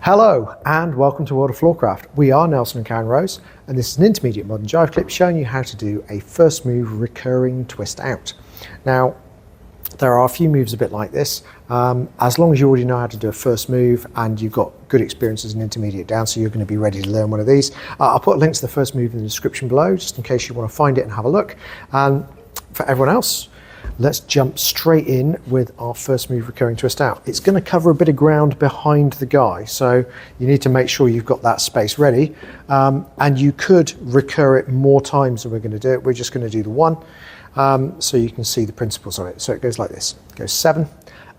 Hello and welcome to World of Floorcraft. We are Nelson and Karen Rose, and this is an intermediate modern jive clip showing you how to do a first move recurring twist out. Now, there are a few moves a bit like this. As long as you already know how to do a first move and you've got good experience as an intermediate dancer, you're going to be ready to learn one of these. I'll put a link to the first move in the description below, just in case you want to find it and have a look. And for everyone else, let's jump straight in with our first move recurring twist out. It's going to cover a bit of ground behind the guy, so you need to make sure you've got that space ready. And you could recur it more times than we're going to do it. We're just going to do the one, so you can see the principles of it. So it goes like this. It goes 7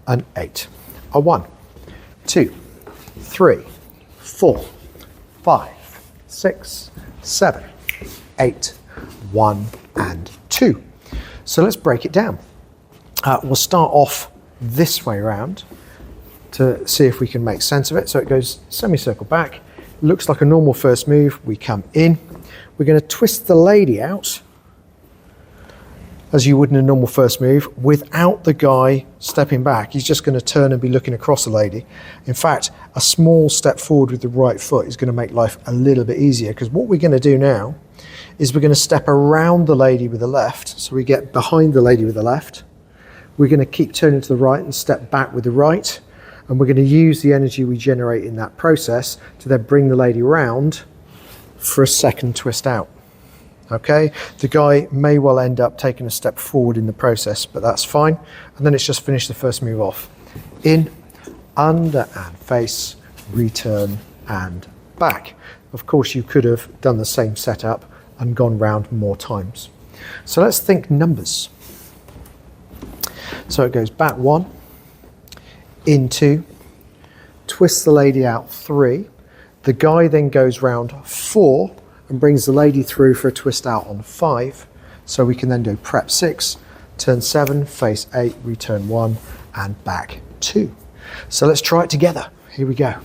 and 8. A 1, 2, 3, 4, 5, 6, 7, 8, 1 and 2. So let's break it down. We'll start off this way around to see if we can make sense of it. So it goes semicircle back, looks like a normal first move. We come in, we're going to twist the lady out as you would in a normal first move without the guy stepping back. He's just going to turn and be looking across the lady. In fact, a small step forward with the right foot is going to make life a little bit easier, because what we're going to do now is we're going to step around the lady with the left. So we get behind the lady with the left. We're going to keep turning to the right and step back with the right. And we're going to use the energy we generate in that process to then bring the lady round for a second twist out. Okay, the guy may well end up taking a step forward in the process, but that's fine. And then it's just finish the first move off. In, under and face, return and back. Of course, you could have done the same setup and gone round more times. So let's think numbers. So it goes back 1, in 2, twist the lady out 3. The guy then goes round 4 and brings the lady through for a twist out on 5. So we can then do prep 6, turn 7, face 8, return 1 and back 2. So let's try it together. Here we go.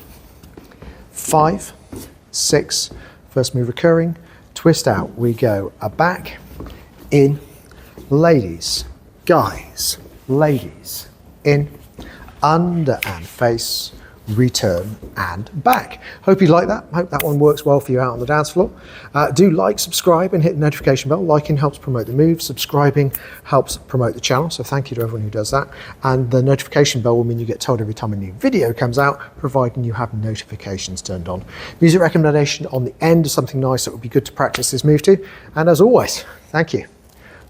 5, 6, first move recurring, twist out. We go a back, in, ladies, guys, ladies, in, under and face, return and back. Hope you like that. Hope that one works well for you out on the dance floor. Do like, subscribe and hit the notification bell. Liking helps promote the move. Subscribing helps promote the channel. So thank you to everyone who does that. And the notification bell will mean you get told every time a new video comes out, providing you have notifications turned on. Music recommendation on the end is something nice that would be good to practice this move to. And as always, thank you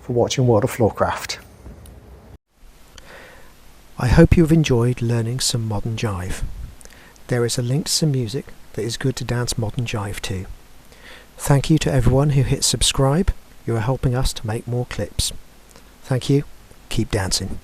for watching World of Floorcraft. I hope you have enjoyed learning some modern jive. There is a link to some music that is good to dance modern jive to. Thank you to everyone who hit subscribe. You are helping us to make more clips. Thank you. Keep dancing.